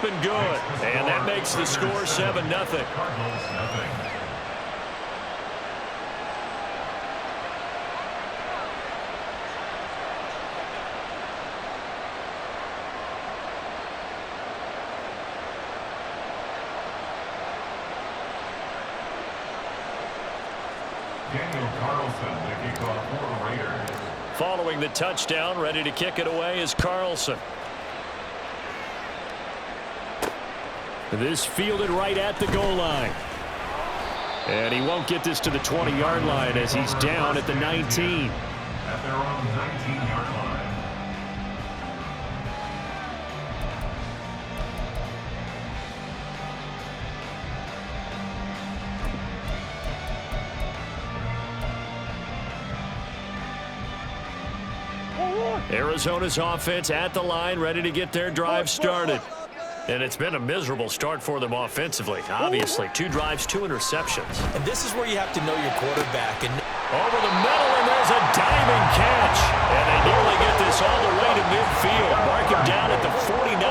up and good. And that makes the score 7-0. Following the touchdown, ready to kick it away is Carlson. This fielded right at the goal line. And he won't get this to the 20-yard line as he's down at the 19. At their own 19-yard line. Arizona's offense at the line, ready to get their drive started. And it's been a miserable start for them offensively. Obviously, 2 drives, 2 interceptions. And this is where you have to know your quarterback. And over the middle, and there's a diving catch. And they nearly get this all the way to midfield. Mark him down at the 49.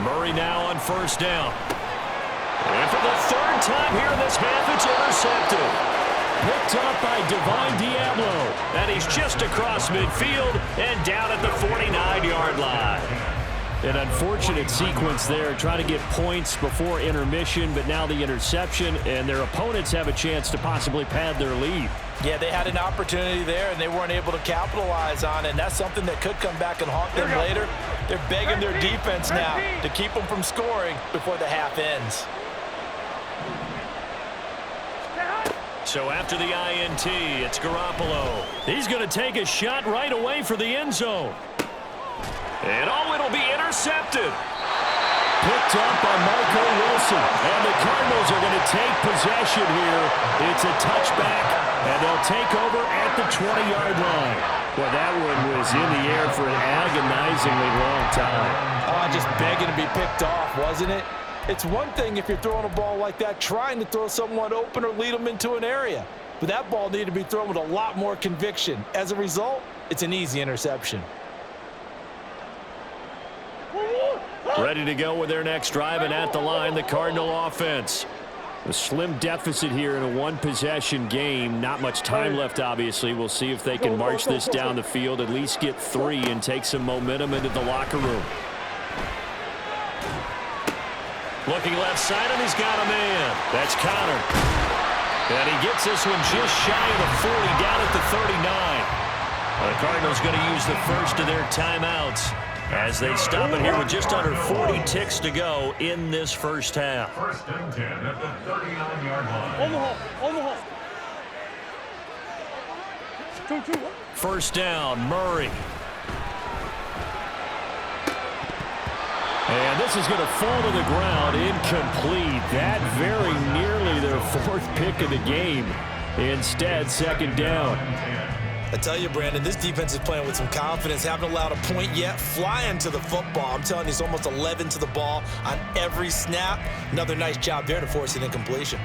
Murray now on first down. And for the 3rd time here in this half, it's intercepted. Picked up by Divine Diablo. And he's just across midfield and down at the 49-yard line. An unfortunate sequence there, trying to get points before intermission, but now the interception, and their opponents have a chance to possibly pad their lead. Yeah, they had an opportunity there, and they weren't able to capitalize on it, and that's something that could come back and haunt them later. They're begging their defense now to keep them from scoring before the half ends. So after the INT, it's Garoppolo. He's going to take a shot right away for the end zone. And it'll be intercepted. Picked up by Marco Wilson. And the Cardinals are going to take possession here. It's a touchback, and they'll take over at the 20-yard line. Well, that one was in the air for an agonizingly long time. Oh, just begging to be picked off, wasn't it? It's one thing if you're throwing a ball like that, trying to throw someone open or lead them into an area. But that ball needed to be thrown with a lot more conviction. As a result, it's an easy interception. Ready to go with their next drive, and at the line, the Cardinal offense. A slim deficit here in a one-possession game. Not much time left, obviously. We'll see if they can march this down the field, at least get 3 and take some momentum into the locker room. Looking left side, and he's got a man. That's Connor. And he gets this one just shy of the 40, down at the 39. The Cardinals going to use the first of their timeouts as they stop it here with just under 40 ticks to go in this first half. First and 10 at the 39-yard line. First down, Murray. And this is going to fall to the ground, incomplete. That very nearly their 4th pick of the game. Instead, second down. I tell you, Brandon, this defense is playing with some confidence. Haven't allowed a point yet. Flying to the football. I'm telling you, it's almost 11 to the ball on every snap. Another nice job there to force an incompletion.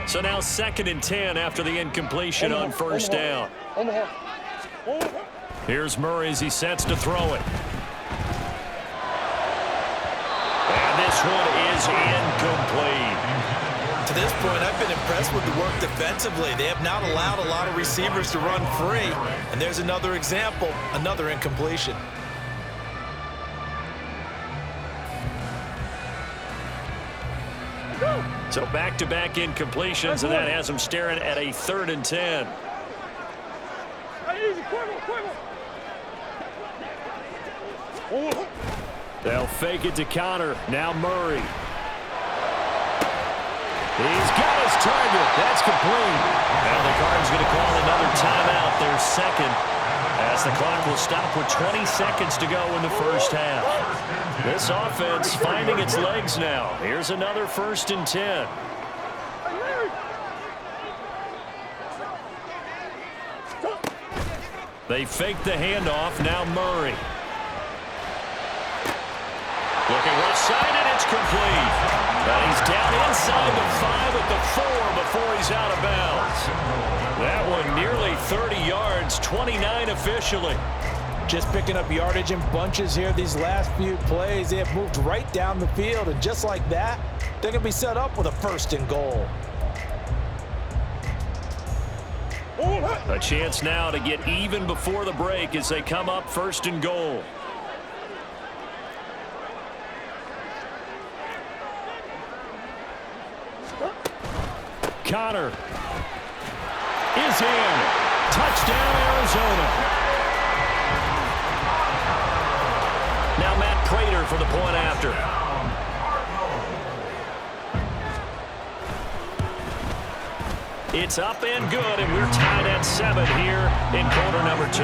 So now 2nd and 10 after the incompletion on first down. Here's Murray as he sets to throw it. And this one is incomplete. To this point, I've been impressed with the work defensively. They have not allowed a lot of receivers to run free. And there's another example, another incompletion. So back-to-back incompletions, and that has them staring at a 3rd and 10. They'll fake it to Connor. Now Murray. He's got his target. That's complete. Now the Cardinals going to call another timeout, their 2nd, as the clock will stop with 20 seconds to go in the first half. This offense finding its legs now. Here's another 1st and 10. They fake the handoff. Now Murray. Looking left side, and it's complete. And he's down inside the 5 at the 4 before he's out of bounds. That one nearly 30 yards, 29 officially. Just picking up yardage in bunches here these last few plays. They have moved right down the field, and just like that, they're going to be set up with a 1st and goal. A chance now to get even before the break as they come up 1st and goal. Connor is in. Touchdown, Arizona. Now Matt Prater for the point after. It's up and good, and we're tied at 7 here in quarter number 2.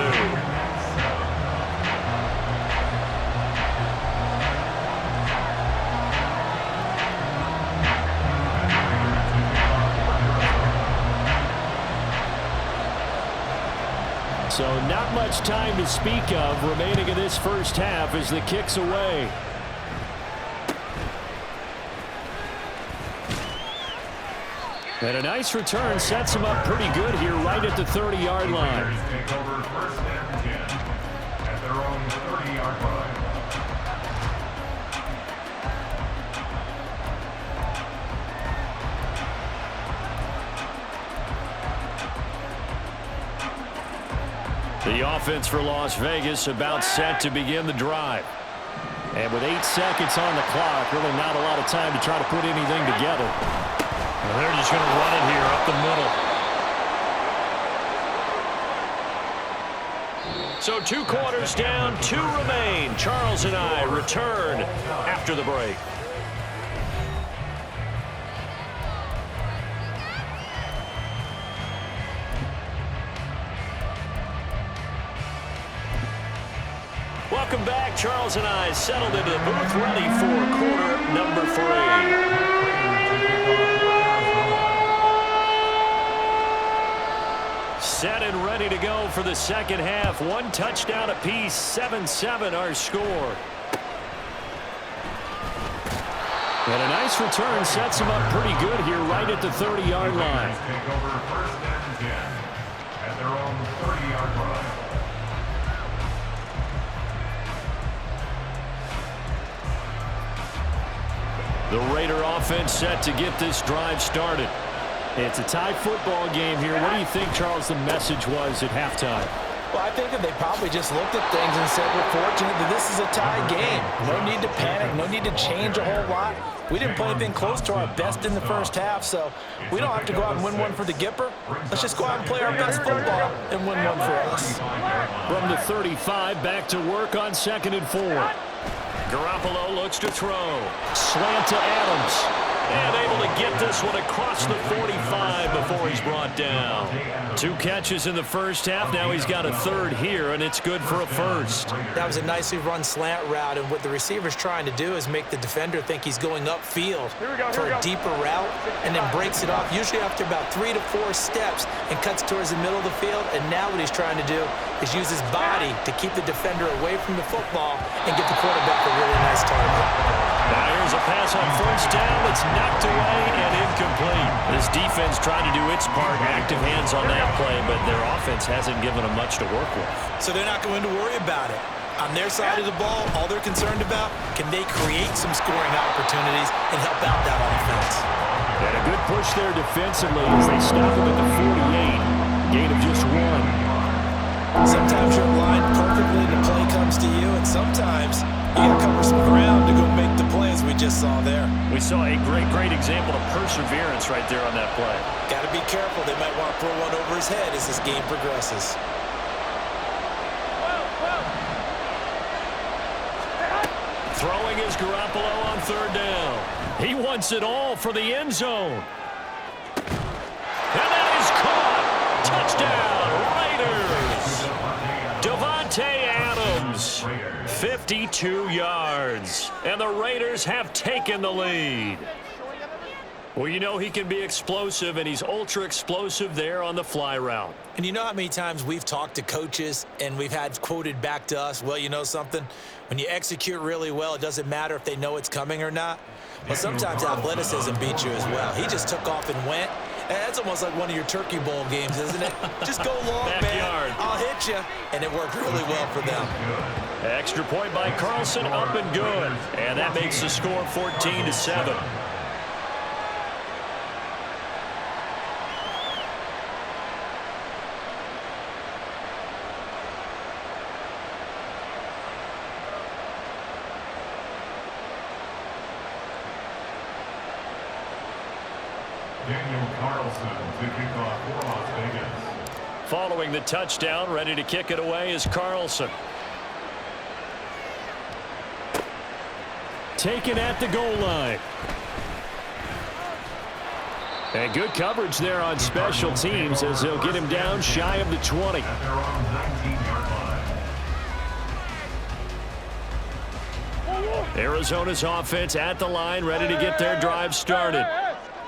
So not much time to speak of remaining in this first half as the kick's away. And a nice return sets him up pretty good here right at the 30-yard line. Take over 1st and 10 at their own 30-yard line. The offense for Las Vegas about set to begin the drive. And with 8 seconds on the clock, really not a lot of time to try to put anything together. And they're just going to run it here up the middle. So 2 quarters down, 2 remain. Charles and I return after the break. Welcome back. Charles and I settled into the booth ready for quarter number 3. Set and ready to go for the second half. 1 touchdown apiece, 7-7 our score. And a nice return sets him up pretty good here right at the 30-yard line. Take over 1st and 10 at their own 30-yard line. The Raider offense set to get this drive started. It's a tie football game here. What do you think, Charles, the message was at halftime? Well, I think that they probably just looked at things and said, we're fortunate that this is a tie game. No need to panic. No need to change a whole lot. We didn't play anything close to our best in the first half, so we don't have to go out and win one for the Gipper. Let's just go out and play our best football and win one for us. From the 35, back to work on 2nd and 4. Garoppolo looks to throw. Slant to Adams. And able to get this one across the 45 before he's brought down. 2 catches in the first half. Now he's got a 3rd here, and it's good for a 1st. That was a nicely run slant route, and what the receiver's trying to do is make the defender think he's going upfield for a deeper route, and then breaks it off, usually after about 3 to 4 steps, and cuts towards the middle of the field. And now what he's trying to do is use his body to keep the defender away from the football and get the quarterback a really nice target. Now here's a pass on 1st down. It's knocked away and incomplete. This defense trying to do its part, active hands on that play, but their offense hasn't given them much to work with. So they're not going to worry about it. On their side of the ball, all they're concerned about, can they create some scoring opportunities and help out that offense? And a good push there defensively as they stop him at the 48. Gain of just 1. Sometimes you're aligned perfectly and the play comes to you, and sometimes you got to cover some ground to go make the play, as we just saw there. We saw a great example of perseverance right there on that play. Got to be careful. They might want to throw one over his head as this game progresses. Throwing is Garoppolo on 3rd down. He wants it all for the end zone. And that is caught. Touchdown, Raiders. Davante Adams, 52 yards. And the Raiders have taken the lead. Well, you know he can be explosive, and he's ultra explosive there on the fly route. And you know how many times we've talked to coaches and we've had quoted back to us, well, you know something? When you execute really well, it doesn't matter if they know it's coming or not. Well, sometimes athleticism beats you as well. He just took off and went. And that's almost like one of your Turkey Bowl games, isn't it? Just go long, Backyard. man. I'll hit you. And it worked really well for them. Extra point by Carlson, up and good. And that makes the score 14-7. To kick off for Las Vegas. Following the touchdown, ready to kick it away is Carlson. Taken at the goal line. And good coverage there on special teams as they'll get him down shy of the 20. At their own 19-yard line. Arizona's offense at the line, ready to get their drive started.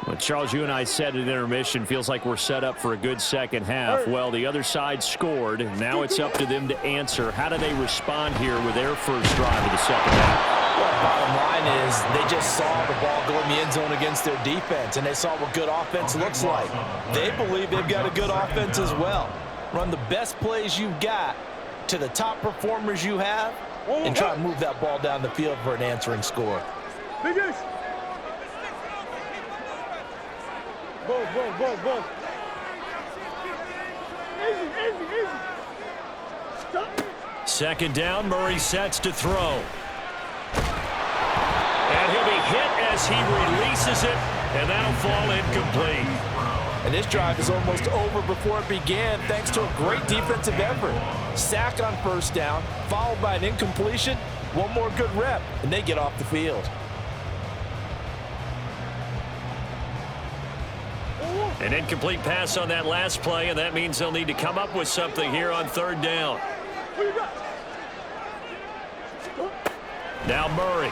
Well, Charles, you and I said at intermission, feels like we're set up for a good second half. Well, the other side scored. Now it's up to them to answer. How do they respond here with their first drive of the second half? Well, bottom line is they just saw the ball go in the end zone against their defense, and they saw what good offense looks like. They believe they've got a good offense as well. Run the best plays you've got to the top performers you have, and try to move that ball down the field for an answering score. Go. Easy. Stop. Second down, Murray sets to throw. And he'll be hit as he releases it, and that'll fall incomplete. And this drive is almost over before it began thanks to a great defensive effort. Sack on first down, followed by an incompletion, one more good rep, and they get off the field. An incomplete pass on that last play, and that means they'll need to come up with something here on third down. Now Murray.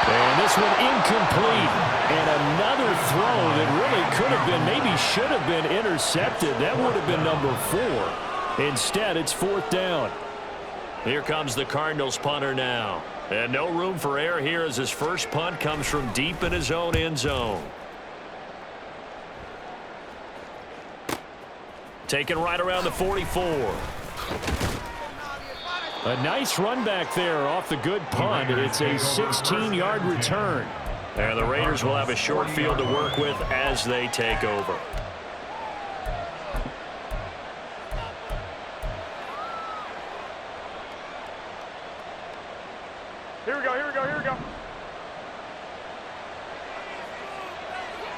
And this one incomplete. And another throw that really could have been, maybe should have been intercepted. That would have been number 4. Instead, it's fourth down. Here comes the Cardinals punter now. And no room for error here as his first punt comes from deep in his own end zone. Taken right around the 44. A nice run back there off the good punt. It's a 16-yard return. And the Raiders will have a short field to work with as they take over. Here we go.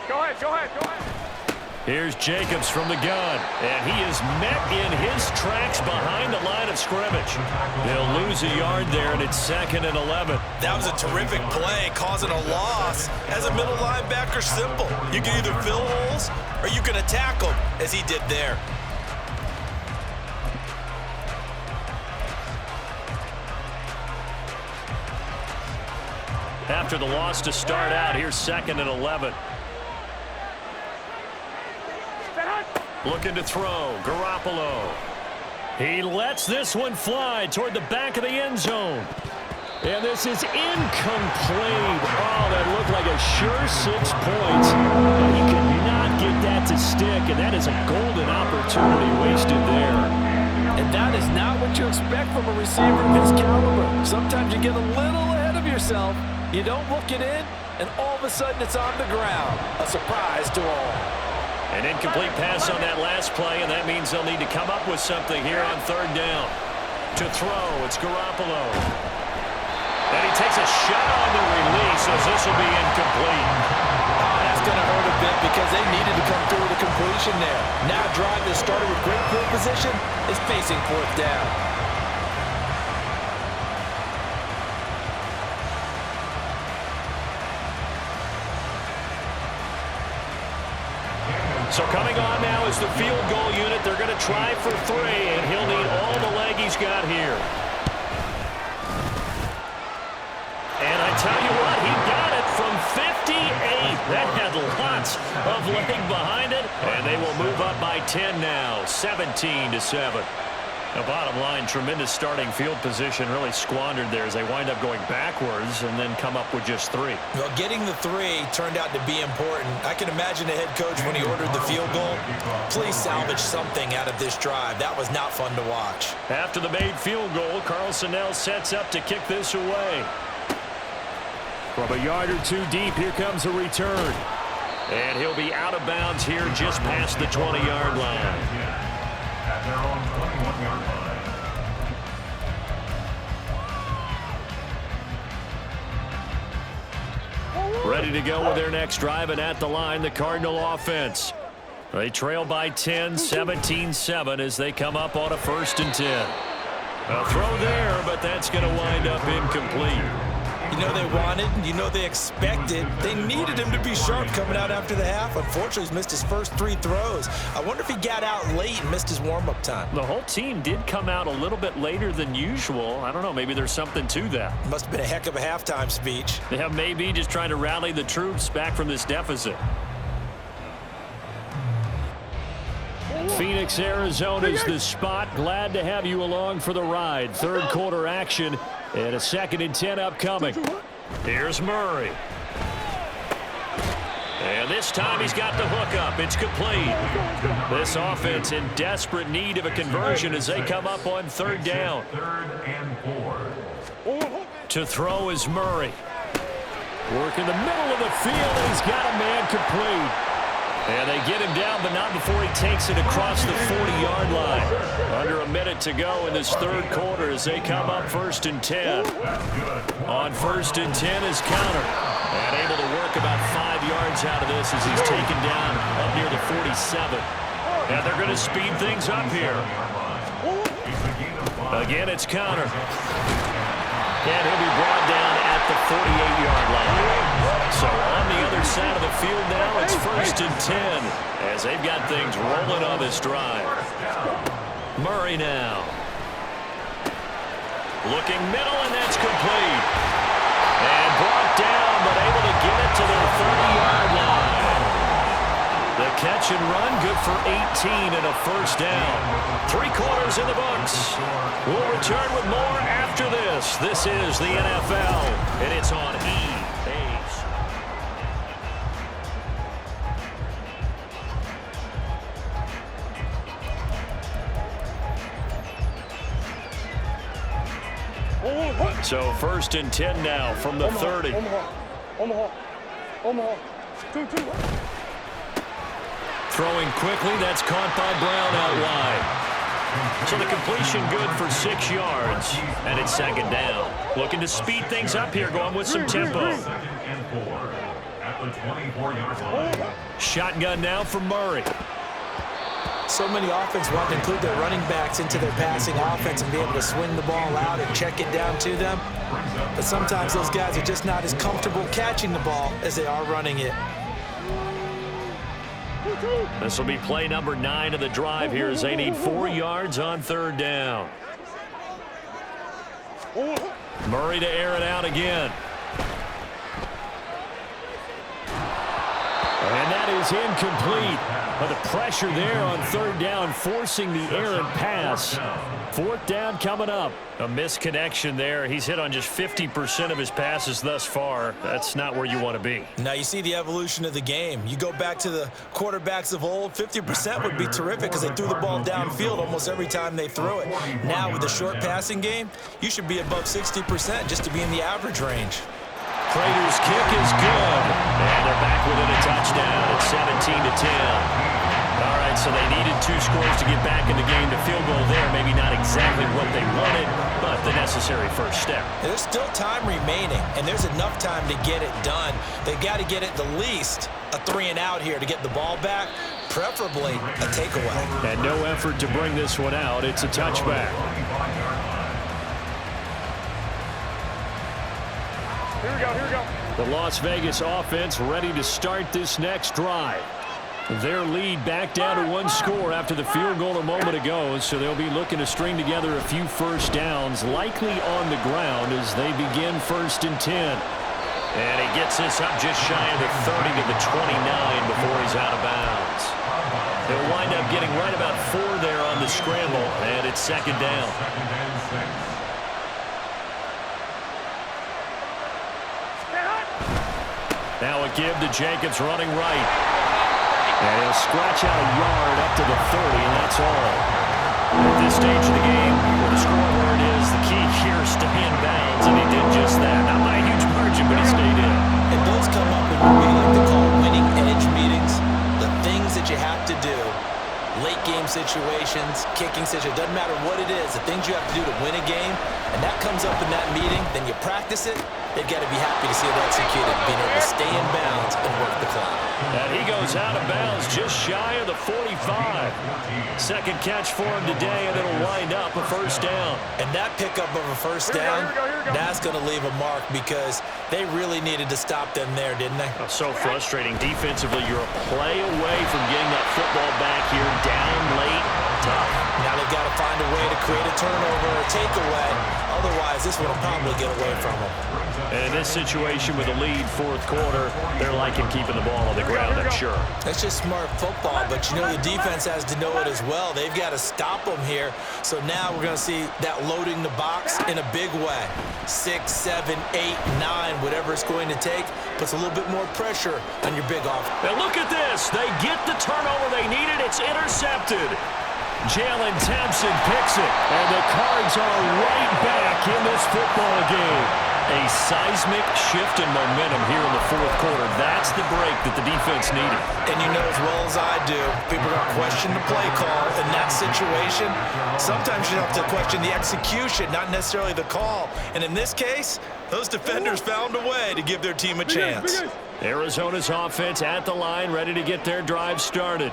Go ahead. Here's Jacobs from the gun, and he is met in his tracks behind the line of scrimmage. They'll lose a yard there, and it's 2nd and 11. That was a terrific play, causing a loss. As a middle linebacker, simple. You can either fill holes or you can attack them, as he did there. After the loss to start out, here's 2nd and 11. Looking to throw, Garoppolo. He lets this one fly toward the back of the end zone. And this is incomplete. Oh, that looked like a sure 6 points. But he could not get that to stick, and that is a golden opportunity wasted there. And that is not what you expect from a receiver of his caliber. Sometimes you get a little ahead of yourself. You don't look it in, and all of a sudden it's on the ground. A surprise to all. An incomplete pass on that last play, and that means they'll need to come up with something here on third down. To throw, it's Garoppolo. And he takes a shot on the release as this will be incomplete. That's going to hurt a bit because they needed to come through with a completion there. Now a drive that started with great field position is facing fourth down. So coming on now is the field goal unit. They're going to try for 3, and he'll need all the leg he's got here. And I tell you That had lots of leg behind it, and they will move up by 10 now, 17-7. The bottom line, tremendous starting field position, really squandered there as they wind up going backwards and then come up with just 3. Well, getting the 3 turned out to be important. I can imagine the head coach when he ordered the field goal. Please salvage something out of this drive. That was not fun to watch. After the made field goal, Carlson now sets up to kick this away. From a yard or 2 deep, here comes a return. And he'll be out of bounds here just past the 20-yard line. At their own 21-yard line. Ready to go with their next drive, and at the line, the Cardinal offense. They trail by 10, 17-7 as they come up on a 1st and 10. A throw there, but that's going to wind up incomplete. You know they wanted, you know they expected. They needed him to be sharp coming out after the half. Unfortunately, he's missed his first 3 throws. I wonder if he got out late and missed his warm-up time. The whole team did come out a little bit later than usual. I don't know, maybe there's something to that. Must have been a heck of a halftime speech. Yeah, maybe just trying to rally the troops back from this deficit. Phoenix, Arizona is the spot. Glad to have you along for the ride. 3rd quarter action and a 2nd and 10 upcoming. Here's Murray. And this time he's got the hook up. It's complete. This offense in desperate need of a conversion as they come up on 3rd down. 3rd and 4. To throw is Murray. Work in the middle of the field. He's got a man complete. And they get him down, but not before he takes it across the 40-yard line. Under a minute to go in this 3rd quarter as they come up 1st and 10. On 1st and 10 is Counter. And able to work about 5 yards out of this as he's taken down up near the 47. And they're going to speed things up here. Again, it's Counter. And he'll be brought down at the 48-yard line. So on the other side of the field now, it's 1st and 10 as they've got things rolling on this drive. Murray now. Looking middle, and that's complete. And brought down, but able to get it to their 30-yard line. The catch and run, good for 18 and a 1st down. 3 quarters in the books. We'll return with more after this. This is the NFL, and it's on EA. So 1st and 10 now from the 30. Omaha. 2. Throwing quickly, that's caught by Brown out wide. So the completion good for 6 yards, and it's 2nd down. Looking to speed things up here, going with some tempo. 2nd and 4 at the 24-yard line. Shotgun now for Murray. So many offenses want to include their running backs into their passing offense and be able to swing the ball out and check it down to them. But sometimes those guys are just not as comfortable catching the ball as they are running it. This will be play number 9 of the drive here as they need 4 yards on 3rd down. Murray to air it out again. And that is incomplete. But the pressure there on 3rd down, forcing the errant pass. 4th down coming up. A misconnection there. He's hit on just 50% of his passes thus far. That's not where you want to be. Now you see the evolution of the game. You go back to the quarterbacks of old, 50% would be terrific because they threw the ball downfield almost every time they threw it. Now with the short passing game, you should be above 60% just to be in the average range. Prater's kick is good. And they're back within a touchdown at 17-10. All right, so they needed 2 scores to get back in the game. The field goal there, maybe not exactly what they wanted, but the necessary first step. There's still time remaining, and there's enough time to get it done. They got to get at the least a 3-and-out here to get the ball back, preferably a takeaway. And no effort to bring this one out. It's a touchback. Here we go. The Las Vegas offense ready to start this next drive. Their lead back down to 1 score after the field goal a moment ago, so they'll be looking to string together a few first downs, likely on the ground as they begin 1st and 10. And he gets this up just shy of the 30 to the 29 before he's out of bounds. He'll wind up getting right about 4 there on the scramble, and it's second down. Now a give to Jacobs running right. And he'll scratch out a yard up to the 30, and that's all. At this stage of the game, where the scoreboard is, the key here is stay in bounds, and he did just that. Not by a huge margin, but he stayed in. And those come up in what we like to call winning edge meetings. The things that you have to do. Late game situations, kicking situations, doesn't matter what it is, the things you have to do to win a game, and that comes up in that meeting, then you practice it, they've got to be happy to see it executed, being able to stay in bounds and work the clock. And he goes out of bounds just shy of the 45. Second catch for him today, and it'll wind up a first down. And that pickup of a first down, that's going to leave a mark because they really needed to stop them there, didn't they? So frustrating. Defensively, you're a play away from getting that football back here, down late, tough. Now they've got to find a way to create a turnover or a takeaway. Otherwise, this one will probably get away from them. And in this situation with a lead fourth quarter, they're liking keeping the ball on the ground, I'm sure. That's just smart football, but you know the defense has to know it as well. They've got to stop them here. So now we're going to see that loading the box in a big way. 6, 7, 8, 9, whatever it's going to take, puts a little bit more pressure on your big offense. Now look at this. They get the turnover they needed. It's intercepted. Jalen Thompson picks it, and the Cards are right back in this football game. A seismic shift in momentum here in the fourth quarter. That's the break that the defense needed. And you know as well as I do, people are going to question the play call in that situation. Sometimes you have to question the execution, not necessarily the call. And in this case, those defenders found a way to give their team a chance. Arizona's offense at the line, ready to get their drive started.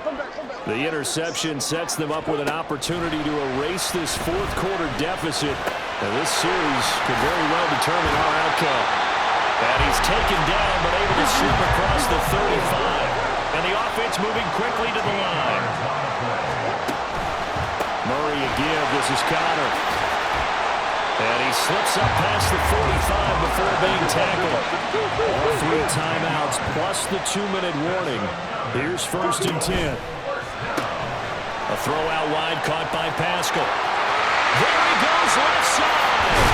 The interception sets them up with an opportunity to erase this fourth quarter deficit. And this series could very well determine our outcome. And he's taken down, but able to slip across the 35. And the offense moving quickly to the line. Murray again. This is Connor. And he slips up past the 45 before being tackled. All 3 timeouts plus the 2-minute warning. Here's 1st and 10. A throw out wide caught by Pascal. There he goes left side.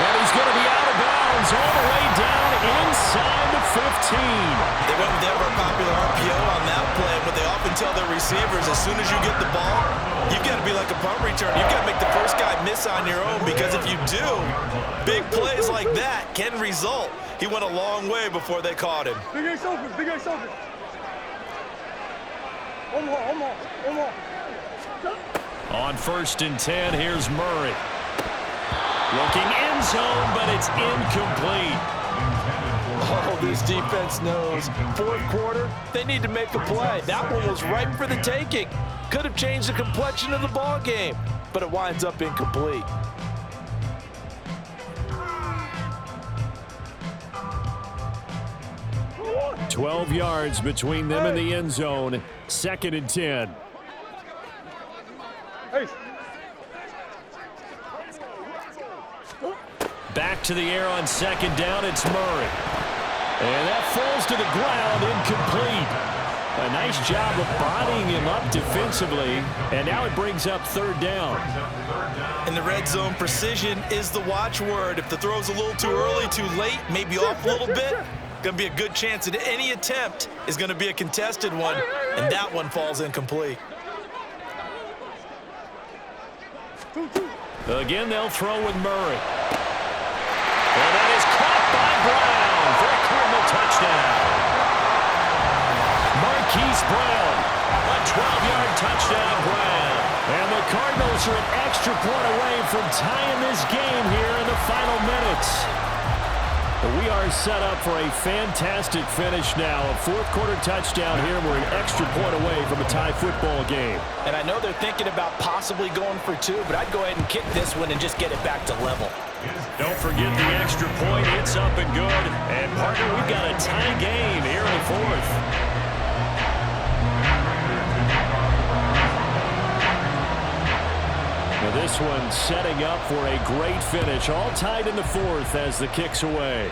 And he's going to be out of bounds all the way down inside the 15. They went with the ever-popular RPO on that play, but they often tell their receivers as soon as you get the ball, you've got to be like a punt return. You've got to make the first guy miss on your own because if you do, big plays like that can result. He went a long way before they caught him. Big Ace open, Big Ace open. One more. On 1st and 10, here's Murray. Looking end zone, but it's incomplete. Oh, this defense knows. Fourth quarter, they need to make a play. That one was ripe for the taking. Could have changed the complexion of the ball game, but it winds up incomplete. – 12 yards between them and the end zone. 2nd and 10. Back to the air on 2nd down. It's Murray. And that falls to the ground, incomplete. A nice job of bodying him up defensively. And now it brings up 3rd down. In the red zone, precision is the watchword. If the throw's a little too early, too late, maybe off a little bit, going to be a good chance that any attempt is going to be a contested one, and that one falls incomplete. Again, they'll throw with Murray. And that is caught by Brown for a Cardinal touchdown. Marquise Brown, a 12-yard touchdown, Brown. And the Cardinals are an extra point away from tying this game here in the final minutes. We are set up for a fantastic finish now. A fourth-quarter touchdown here. We're an extra point away from a tie football game. And I know they're thinking about possibly going for 2, but I'd go ahead and kick this one and just get it back to level. Don't forget the extra point. It's up and good. And, partner, we've got a tie game here in the fourth. Now this one setting up for a great finish. All tied in the fourth as the kick's away.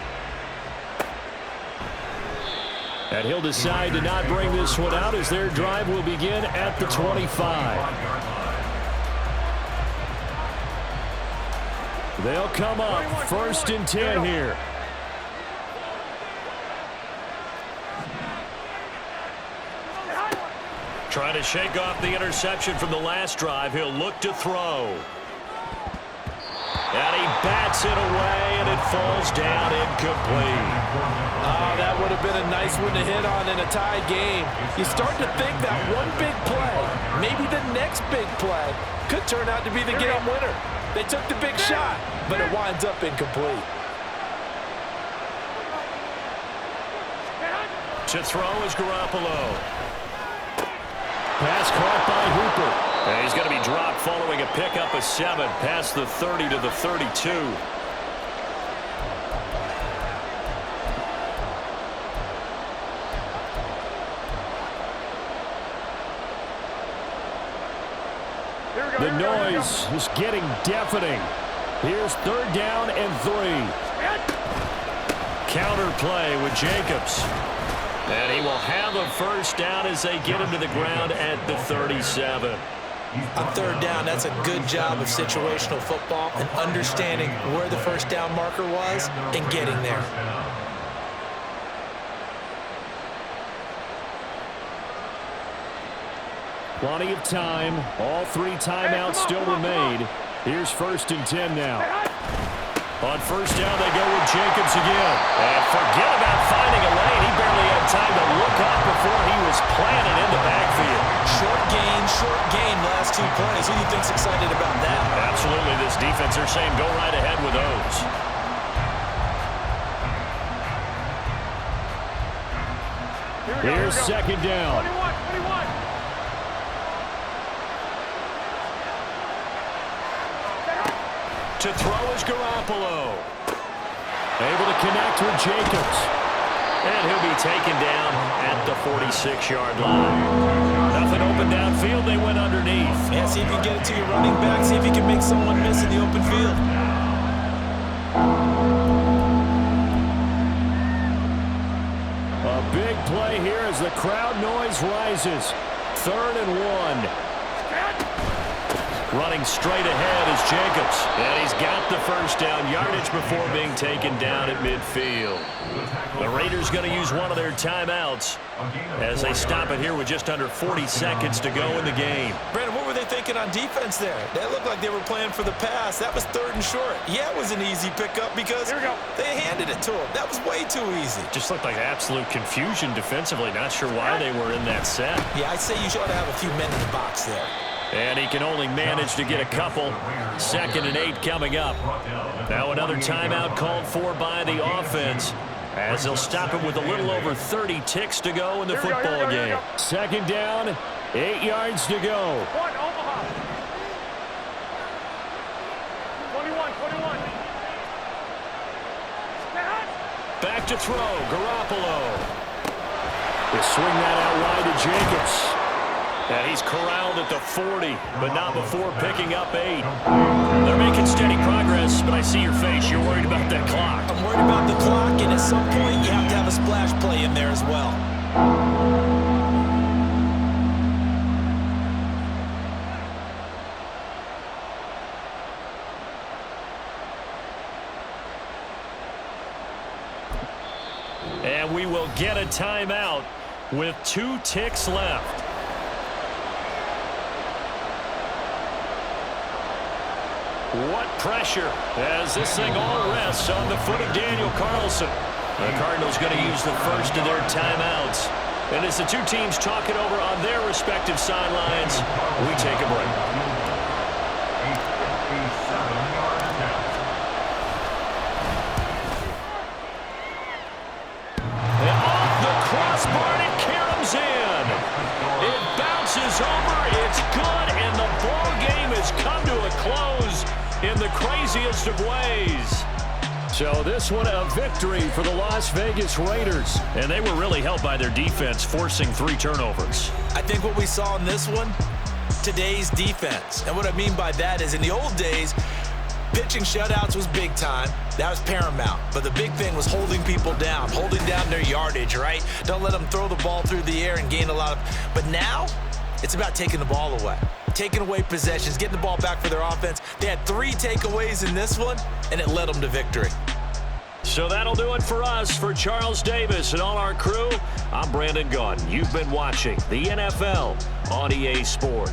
And he'll decide to not bring this one out as their drive will begin at the 25. They'll come up 1st and 10 here. Trying to shake off the interception from the last drive. He'll look to throw. And he bats it away, and it falls down incomplete. Oh, that would have been a nice one to hit on in a tied game. You start to think that one big play, maybe the next big play, could turn out to be the game winner. They took the big shot, but it winds up incomplete. To throw is Garoppolo. Pass caught by Hooper. And he's going to be dropped following a pickup of 7 past the 30 to the 32. The noise is getting deafening. Here's 3rd down and 3. Counter play with Jacobs. And he will have a 1st down as they get him to the ground at the 37. On 3rd down, that's a good job of situational football and understanding where the 1st down marker was and getting there. Plenty of time. All 3 timeouts still remain. Here's 1st and 10 now. On 1st down, they go with Jacobs again. And forget about finding a lane. He barely had time to look up before he was planted in the backfield. Short gain, last 2 plays. Who do you think's excited about that? Absolutely. This defense are saying go right ahead with those. Here's 2nd down. 21. To throw is Garoppolo. Able to connect with Jacobs. And he'll be taken down at the 46-yard line. Nothing open downfield. They went underneath. Yeah, see if you can get it to your running back. See if you can make someone miss in the open field. A big play here as the crowd noise rises. 3rd and 1. Running straight ahead is Jacobs. And he's got the 1st down yardage before being taken down at midfield. The Raiders going to use one of their timeouts as they stop it here with just under 40 seconds to go in the game. Brandon, what were they thinking on defense there? They looked like they were playing for the pass. That was 3rd and short. Yeah, it was an easy pickup because they handed it to him. That was way too easy. Just looked like absolute confusion defensively. Not sure why they were in that set. Yeah, I'd say you ought to have a few men in the box there. And he can only manage to get a couple. 2nd and 8 coming up. Now another timeout called for by the offense as they'll stop it with a little over 30 ticks to go in the football game. 2nd down, 8 yards to go. 21. Back to throw, Garoppolo. They swing that out wide to Jacobs. And he's corralled at the 40, but not before picking up 8. They're making steady progress, but I see your face. You're worried about that clock. I'm worried about the clock, and at some point, you have to have a splash play in there as well. And we will get a timeout with 2 ticks left. What pressure as this thing all rests on the foot of Daniel Carlson. The Cardinals going to use the 1st of their timeouts. And as the 2 teams talk it over on their respective sidelines, we take a break. And off the crossbar, it caroms in. It bounces over, it's good, and the ball game has come to a close in the craziest of ways. So this one a victory for the Las Vegas Raiders. And they were really helped by their defense forcing 3 turnovers. I think what we saw in this one, today's defense. And what I mean by that is in the old days, Pitching shutouts was big time. That was paramount. But the big thing was holding people down, holding down their yardage, right? Don't let them throw the ball through the air and gain a lot of... But now, it's about taking the ball away. Taking away possessions, getting the ball back for their offense. They had 3 takeaways in this one, and it led them to victory. So that'll do it for us. For Charles Davis and all our crew, I'm Brandon Gaudin. You've been watching the NFL on EA Sports.